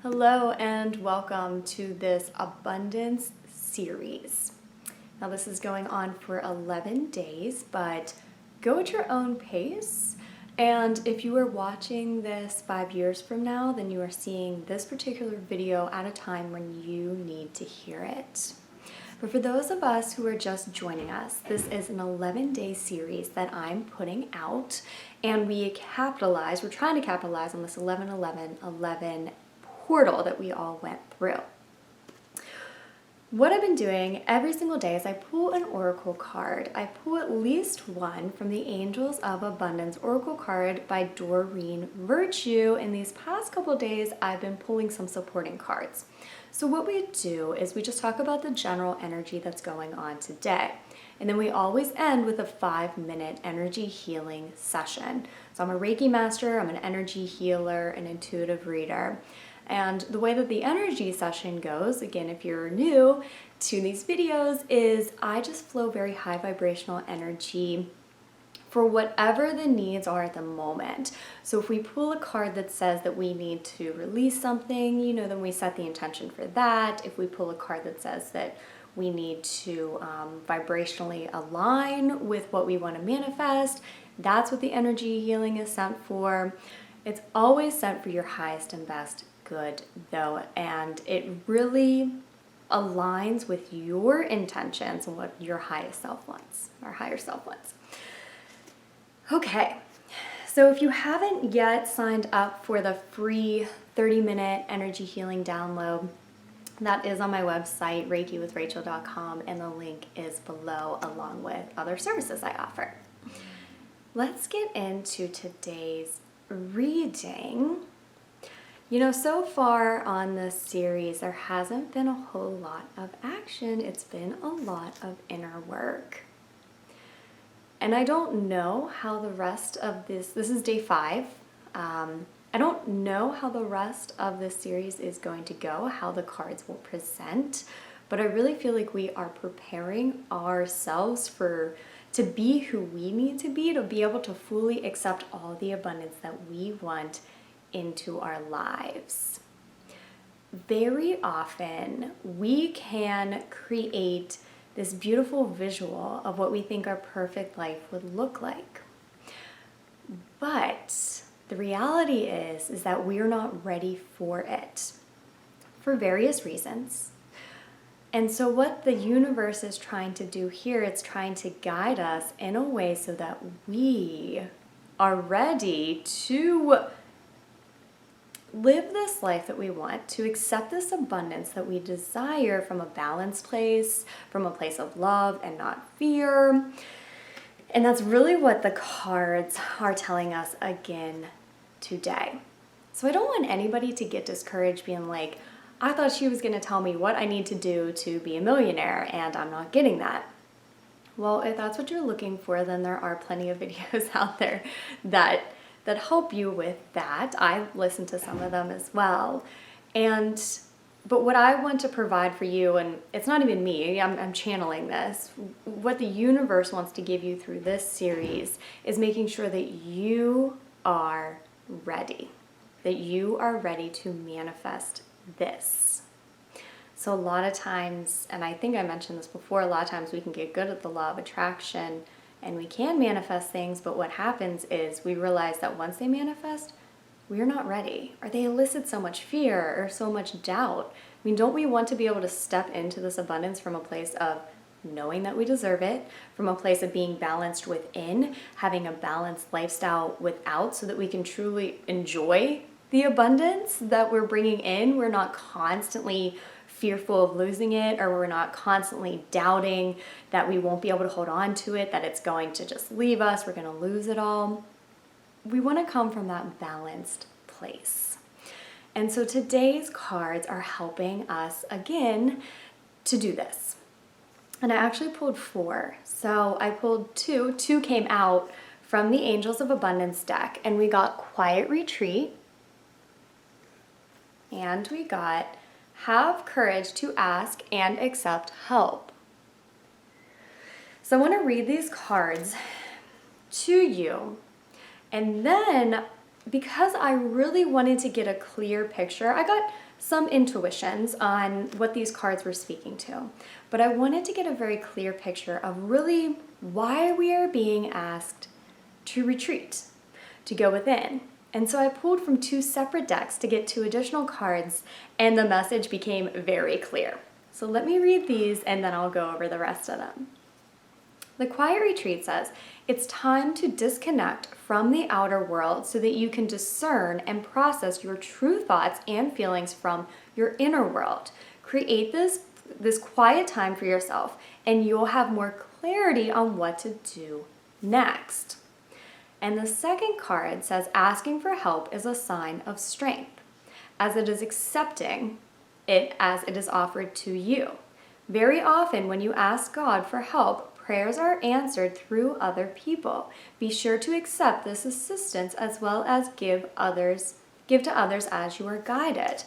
Hello and welcome to this abundance series. Now this is going on for 11 days, but go at your own pace. And if you are watching this 5 years from now, then you are seeing this particular video at a time when you need to hear it. But for those of us who are just joining us, this is an 11-day series that I'm putting out, and we're trying to capitalize on this 11-11-11 portal that we all went through. What I've been doing every single day is I pull an oracle card. I pull at least one from the Angels of Abundance oracle card by Doreen Virtue. In these past couple of days, I've been pulling some supporting cards. So what we do is we just talk about the general energy that's going on today. And then we always end with a 5-minute energy healing session. So I'm a Reiki master, I'm an energy healer, an intuitive reader. And the way that the energy session goes, again, if you're new to these videos, is I just flow very high vibrational energy for whatever the needs are at the moment. So if we pull a card that says that we need to release something, then we set the intention for that. If we pull a card that says that we need to vibrationally align with what we want to manifest, that's what the energy healing is sent for. It's always sent for your highest and best good though, and it really aligns with your intentions and what your highest self wants, our higher self wants. Okay, so if you haven't yet signed up for the free 30-minute energy healing download, that is on my website, reikiwithrachel.com, and the link is below along with other services I offer. Let's get into today's reading. So far on this series, there hasn't been a whole lot of action. It's been a lot of inner work. And I don't know how the rest of this is day 5. I don't know how the rest of this series is going to go, how the cards will present, but I really feel like we are preparing ourselves to be who we need to be able to fully accept all the abundance that we want into our lives. Very often we can create this beautiful visual of what we think our perfect life would look like. But the reality is that we're not ready for it for various reasons. And so what the universe is trying to do here, it's trying to guide us in a way so that we are ready to live this life that we want, to accept this abundance that we desire from a balanced place, from a place of love and not fear. And that's really what the cards are telling us again today. So I don't want anybody to get discouraged being like, I thought she was going to tell me what I need to do to be a millionaire and I'm not getting that. Well, if that's what you're looking for, then there are plenty of videos out there that help you with that. I listen to some of them as well. But what I want to provide for you, and it's not even me, I'm channeling this, what the universe wants to give you through this series is making sure that you are ready, to manifest this. So a lot of times, and I think I mentioned this before, a lot of times we can get good at the law of attraction and we can manifest things, but what happens is we realize that once they manifest, we're not ready, or they elicit so much fear or so much doubt. I mean, don't we want to be able to step into this abundance from a place of knowing that we deserve it, from a place of being balanced within, having a balanced lifestyle without, so that we can truly enjoy the abundance that we're bringing in? We're not constantly fearful of losing it, or we're not constantly doubting that we won't be able to hold on to it, that it's going to just leave us, we're going to lose it all. We want to come from that balanced place. And so today's cards are helping us again to do this. And I actually pulled 4. So I pulled 2. 2 came out from the Angels of Abundance deck, and we got Quiet Retreat, and we got Have Courage to Ask and Accept Help. So I want to read these cards to you, and then because I really wanted to get a clear picture, I got some intuitions on what these cards were speaking to, but I wanted to get a very clear picture of really why we are being asked to retreat, to go within. And so I pulled from 2 separate decks to get 2 additional cards, and the message became very clear. So let me read these and then I'll go over the rest of them. The Quiet Retreat says, it's time to disconnect from the outer world so that you can discern and process your true thoughts and feelings from your inner world. Create this quiet time for yourself and you'll have more clarity on what to do next. And the second card says, asking for help is a sign of strength, as it is accepting it as it is offered to you. Very often when you ask God for help, prayers are answered through other people. Be sure to accept this assistance as well as give to others as you are guided.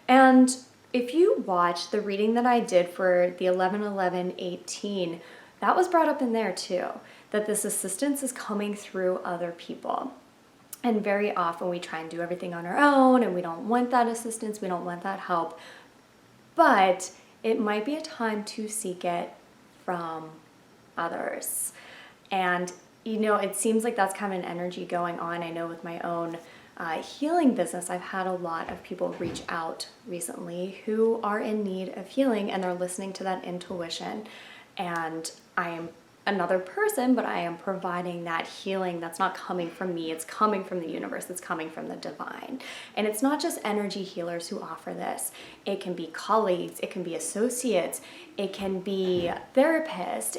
And if you watch the reading that I did for the 11/11/18, that was brought up in there too, that this assistance is coming through other people. And very often we try and do everything on our own and we don't want that assistance, we don't want that help. But it might be a time to seek it from others. And it seems like that's kind of an energy going on. I know with my own healing business, I've had a lot of people reach out recently who are in need of healing and they're listening to that intuition. And I am another person, but I am providing that healing that's not coming from me. It's coming from the universe. It's coming from the divine. And it's not just energy healers who offer this. It can be colleagues. It can be associates. It can be therapists.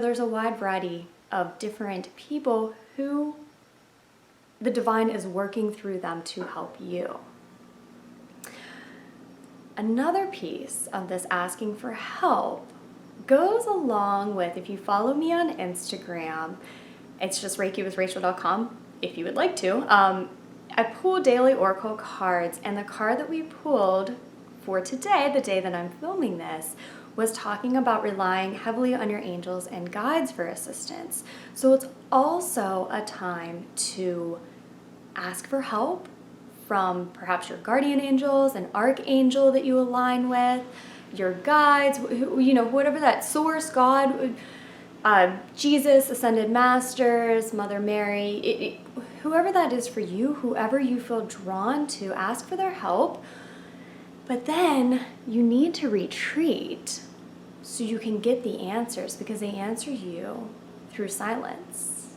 There's a wide variety of different people who the divine is working through them to help you. Another piece of this asking for help goes along with, if you follow me on Instagram, it's just ReikiWithRachel.com if you would like to. I pull daily oracle cards, and the card that we pulled for today, the day that I'm filming this, was talking about relying heavily on your angels and guides for assistance. So it's also a time to ask for help from perhaps your guardian angels, an archangel that you align with, your guides, whatever that source, God, Jesus, ascended masters, Mother Mary, whoever that is for you, whoever you feel drawn to, ask for their help. But then you need to retreat so you can get the answers, because they answer you through silence.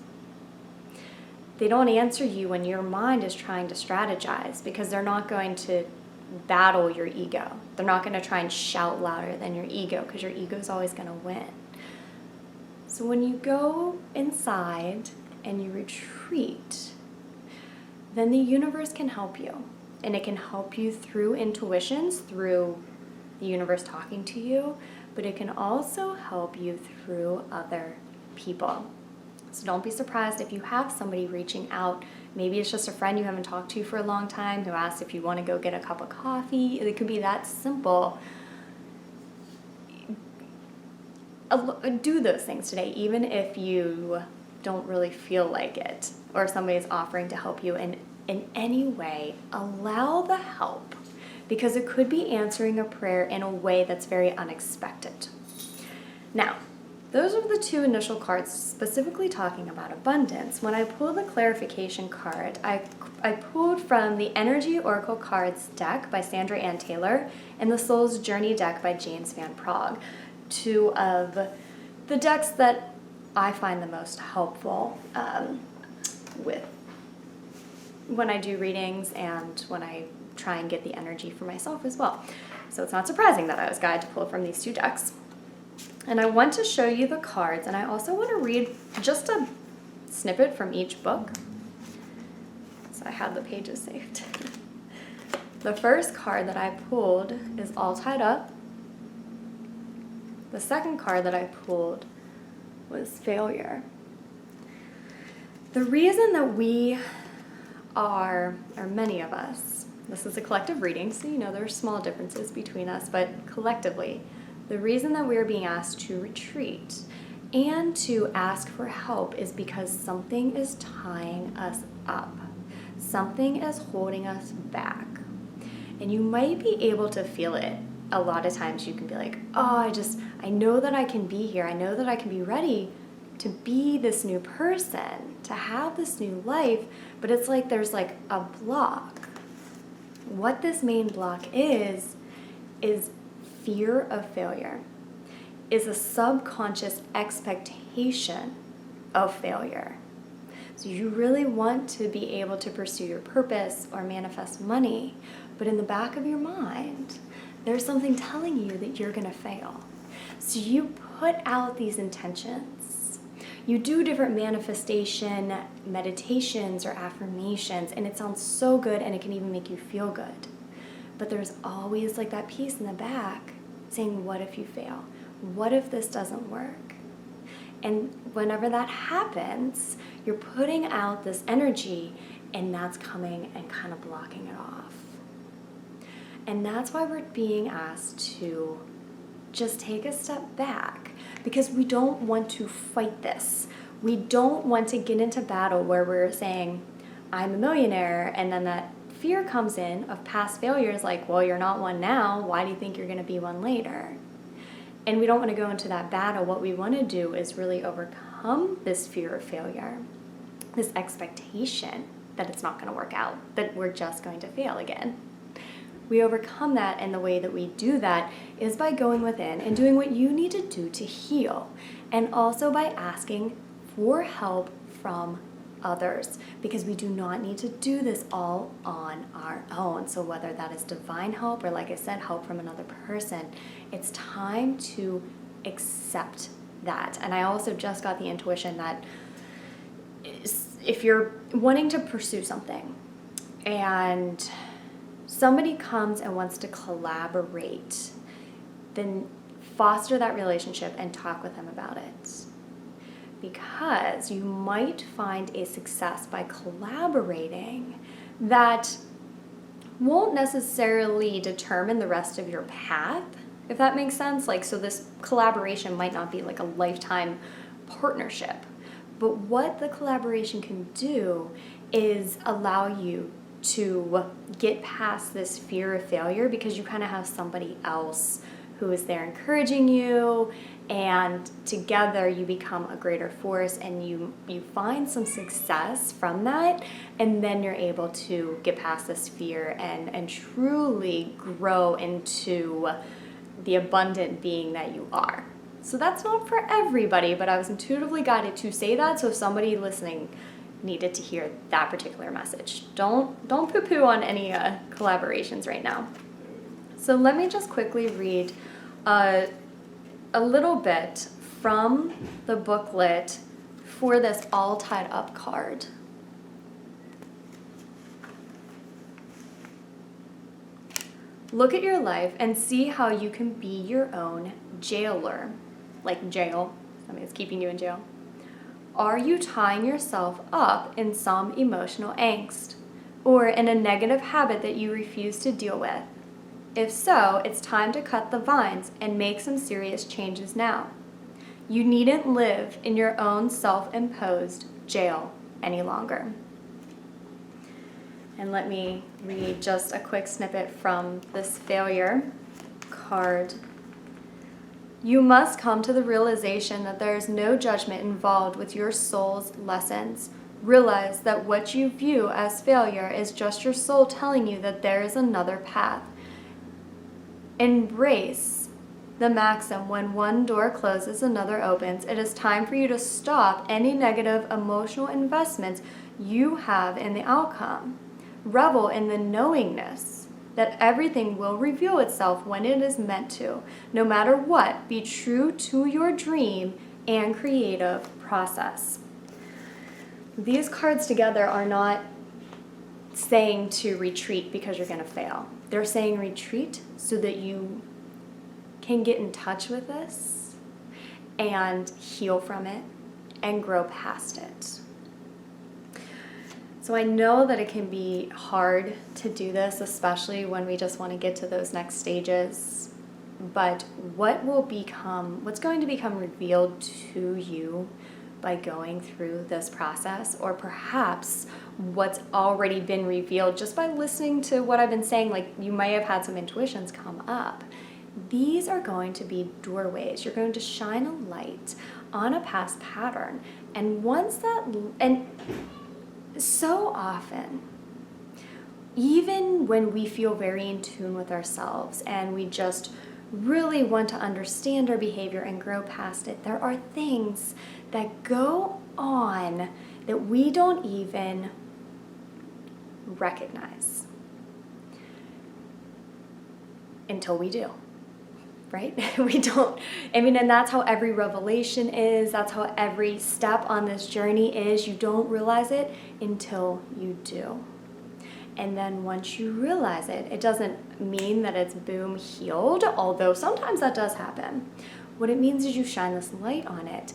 They don't answer you when your mind is trying to strategize, because they're not going to battle your ego. They're not going to try and shout louder than your ego, because your ego is always going to win. So when you go inside and you retreat, then the universe can help you. And it can help you through intuitions, through the universe talking to you, but it can also help you through other people. So don't be surprised if you have somebody reaching out. Maybe it's just a friend you haven't talked to for a long time who asks if you want to go get a cup of coffee. It could be that simple. Do those things today, even if you don't really feel like it, or somebody's offering to help you in any way. Allow the help, because it could be answering a prayer in a way that's very unexpected. Now, those are the 2 initial cards specifically talking about abundance. When I pulled the clarification card, I pulled from the Energy Oracle Cards deck by Sandra Ann Taylor and the Soul's Journey deck by James Van Praagh, 2 of the decks that I find the most helpful with when I do readings and when I try and get the energy for myself as well. So it's not surprising that I was guided to pull from these 2 decks. And I want to show you the cards, and I also want to read just a snippet from each book. So I have the pages saved. The first card that I pulled is All Tied Up. The second card that I pulled was Failure. The reason that we are, or many of us, this is a collective reading, so there are small differences between us, but collectively, the reason that we are being asked to retreat and to ask for help is because something is tying us up. something is holding us back. And you might be able to feel it. A lot of times you can be like, oh, I know that I can be here. I know that I can be ready to be this new person, to have this new life. But it's like there's like a block. What this main block is fear of failure, is a subconscious expectation of failure. So you really want to be able to pursue your purpose or manifest money, but in the back of your mind, there's something telling you that you're going to fail. So you put out these intentions. You do different manifestation meditations or affirmations, and it sounds so good, and it can even make you feel good. But there's always like that piece in the back saying, what if you fail? What if this doesn't work? And whenever that happens, you're putting out this energy, and that's coming and kind of blocking it off. And that's why we're being asked to just take a step back, because we don't want to fight this. We don't want to get into battle where we're saying, I'm a millionaire, and then that fear comes in of past failures, like, well, you're not one now. Why do you think you're going to be one later? And we don't want to go into that battle. What we want to do is really overcome this fear of failure, this expectation that it's not going to work out, that we're just going to fail again. We overcome that, and the way that we do that is by going within and doing what you need to do to heal, and also by asking for help from others, because we do not need to do this all on our own. So whether that is divine help or, like I said, help from another person, it's time to accept that. And I also just got the intuition that if you're wanting to pursue something and somebody comes and wants to collaborate, then foster that relationship and talk with them about it. Because you might find a success by collaborating that won't necessarily determine the rest of your path, if that makes sense. Like, so this collaboration might not be like a lifetime partnership, but what the collaboration can do is allow you to get past this fear of failure, because you kind of have somebody else who is there encouraging you, and together you become a greater force, and you find some success from that, and then you're able to get past this fear and truly grow into the abundant being that you are. So that's not for everybody, but I was intuitively guided to say that, so if somebody listening needed to hear that particular message, don't poo-poo on any collaborations right now. So let me just quickly read a little bit from the booklet for this all tied up card. Look at your life and see how you can be your own jailer. Like jail, something that's keeping you in jail. Are you tying yourself up in some emotional angst or in a negative habit that you refuse to deal with? If so, it's time to cut the vines and make some serious changes now. You needn't live in your own self-imposed jail any longer. And let me read just a quick snippet from this failure card. You must come to the realization that there is no judgment involved with your soul's lessons. Realize that what you view as failure is just your soul telling you that there is another path. Embrace the maxim, when one door closes, another opens. It is time for you to stop any negative emotional investments you have in the outcome. Revel in the knowingness that everything will reveal itself when it is meant to. No matter what, be true to your dream and creative process. These cards together are not saying to retreat because you're going to fail. They're saying retreat so that you can get in touch with this and heal from it and grow past it. So I know that it can be hard to do this, especially when we just want to get to those next stages. But what's going to become revealed to you by going through this process, or perhaps what's already been revealed just by listening to what I've been saying, like you may have had some intuitions come up. These are going to be doorways. You're going to shine a light on a past pattern. And so often, even when we feel very in tune with ourselves and we just really want to understand our behavior and grow past it, there are things that go on that we don't even recognize until we do. Right? We don't, and that's how every revelation is. That's how every step on this journey is. You don't realize it until you do. And then once you realize it, it doesn't mean that it's boom healed, although sometimes that does happen. What it means is you shine this light on it,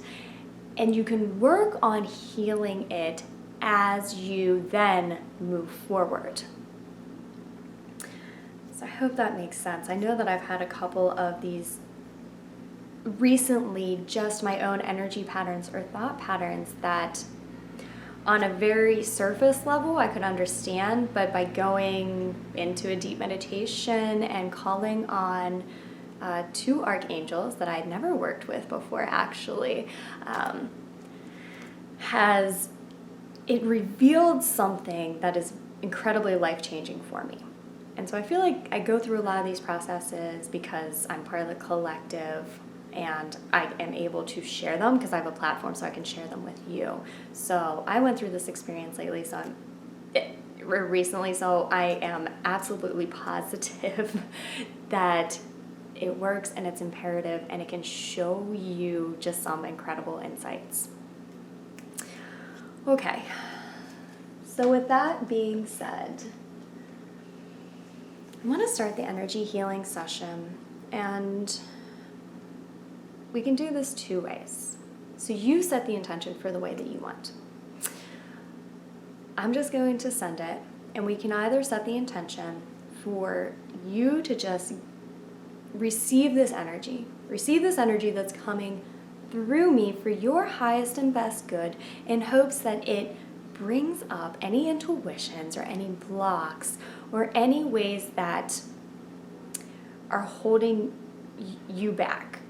and you can work on healing it as you then move forward. So I hope that makes sense. I know that I've had a couple of these recently, just my own energy patterns or thought patterns that on a very surface level I could understand, but by going into a deep meditation and calling on two archangels that I'd never worked with before actually, has it revealed something that is incredibly life-changing for me. And so I feel like I go through a lot of these processes because I'm part of the collective and I am able to share them because I have a platform so I can share them with you. So I went through this experience recently, so I am absolutely positive that it works and it's imperative and it can show you just some incredible insights. Okay, so with that being said, I want to start the energy healing session, and we can do this two ways. So you set the intention for the way that you want. I'm just going to send it, and we can either set the intention for you to just receive this energy that's coming through me for your highest and best good, in hopes that it brings up any intuitions or any blocks or any ways that are holding you back.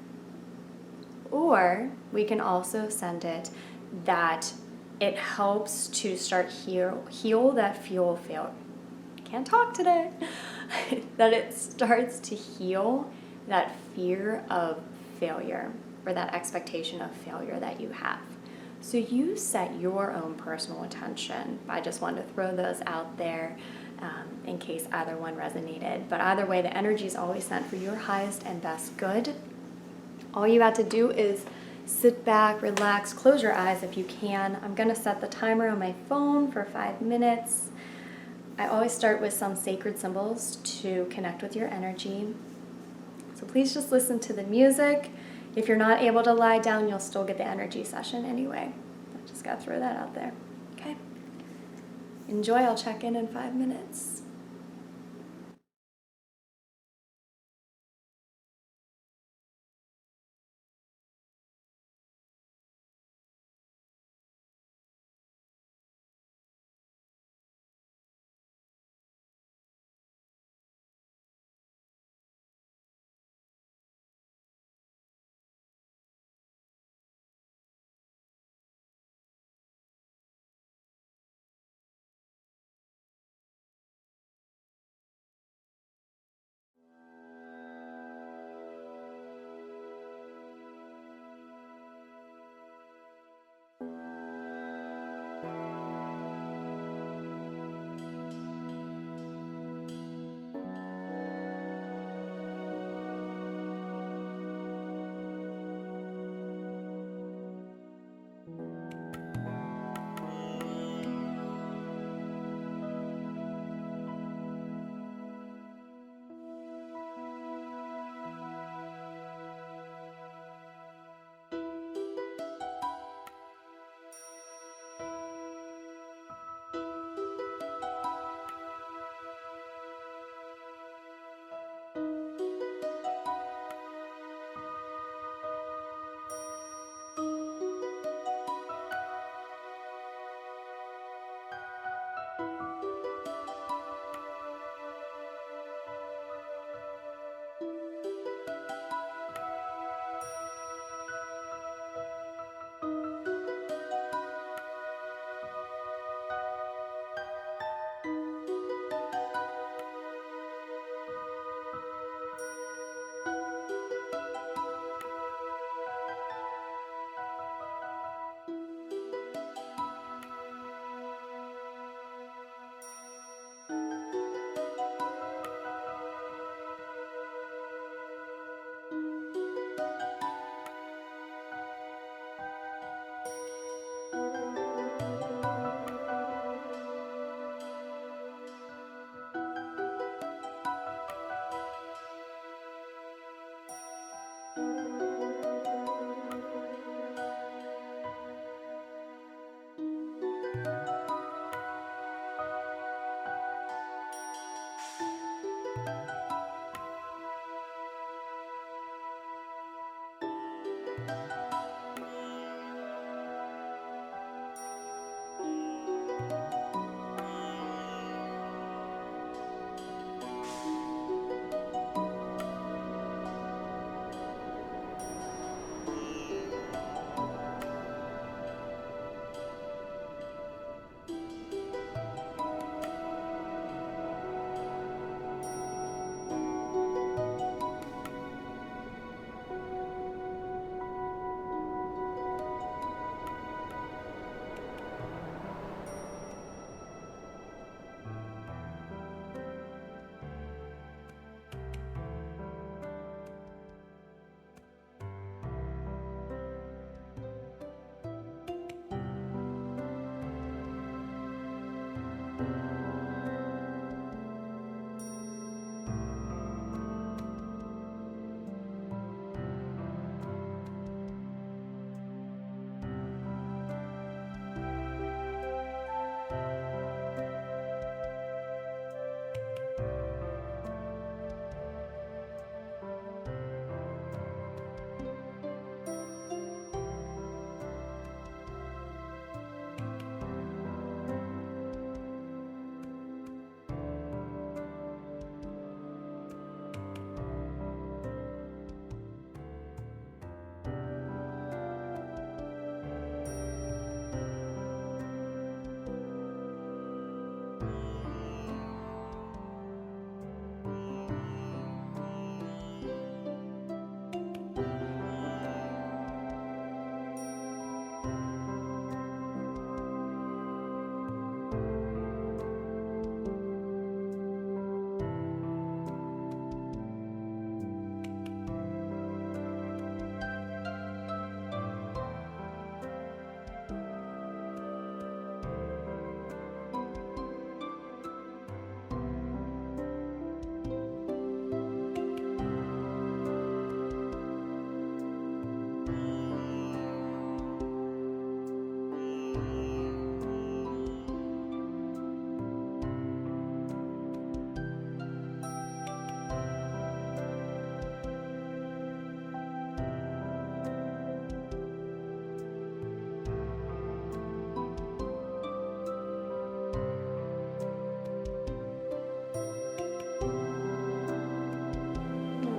Or we can also send it that it helps to start heal that fail. Can't talk today. That it starts to heal that fear of failure or that expectation of failure that you have. So you set your own personal intention. I just wanted to throw those out there in case either one resonated. But either way, the energy is always sent for your highest and best good. All you have to do is sit back, relax, close your eyes if you can. I'm going to set the timer on my phone for 5 minutes. I always start with some sacred symbols to connect with your energy. So please just listen to the music. If you're not able to lie down, you'll still get the energy session anyway. I just got to throw that out there. Okay? Enjoy. I'll check in 5 minutes.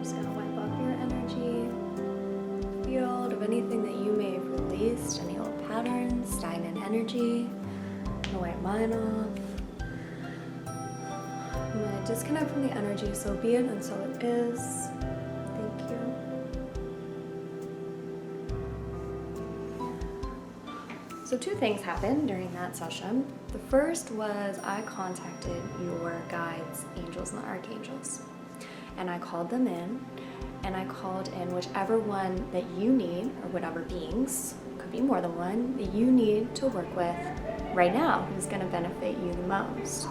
just gonna wipe off your energy field of anything that you may have released, any old patterns, stagnant energy. I'm gonna wipe mine off. I'm gonna disconnect from the energy, so be it and so it is. Thank you. So 2 things happened during that session. The first was I contacted your guides, angels and archangels, and I called them in, and I called in whichever one that you need, or whatever beings, could be more than one, that you need to work with right now, who's going to benefit you the most.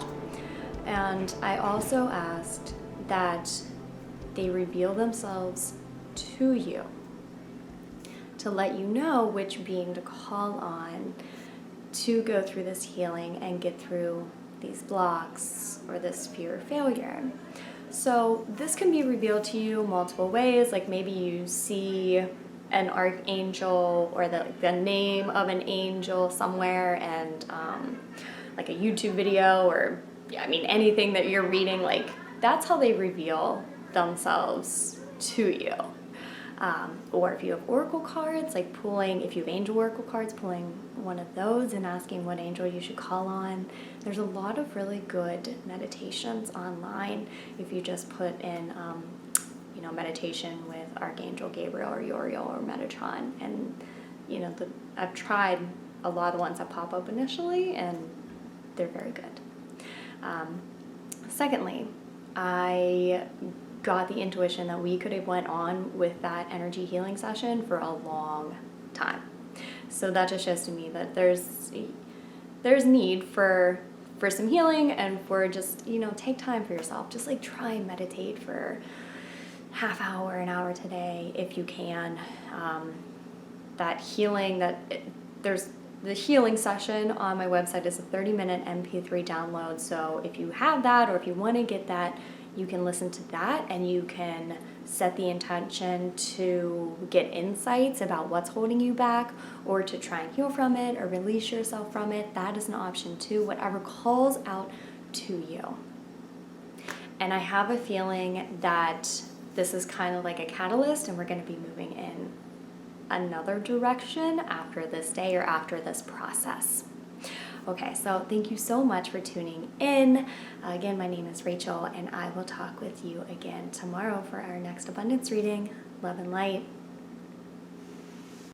And I also asked that they reveal themselves to you, to let you know which being to call on to go through this healing and get through these blocks or this fear of failure. So this can be revealed to you multiple ways, like maybe you see an archangel or the name of an angel somewhere, and like a YouTube video, or anything that you're reading, like that's how they reveal themselves to you. Or if you have oracle cards, like if you have angel oracle cards, pulling one of those and asking what angel you should call on. There's a lot of really good meditations online if you just put in, meditation with Archangel Gabriel or Uriel or Metatron. And, I've tried a lot of the ones that pop up initially, and they're very good. Secondly, I got the intuition that we could have went on with that energy healing session for a long time. So that just shows to me that there's need for some healing, and for just, take time for yourself. Just like try and meditate for half hour, an hour today if you can. That healing, there's the healing session on my website is a 30-minute MP3 download. So if you have that, or if you want to get that, you can listen to that, and you can set the intention to get insights about what's holding you back, or to try and heal from it or release yourself from it. That is an option too, whatever calls out to you. And I have a feeling that this is kind of like a catalyst, and we're going to be moving in another direction after this day, or after this process. Okay, so thank you so much for tuning in. Again, my name is Rachel, and I will talk with you again tomorrow for our next abundance reading. Love and light.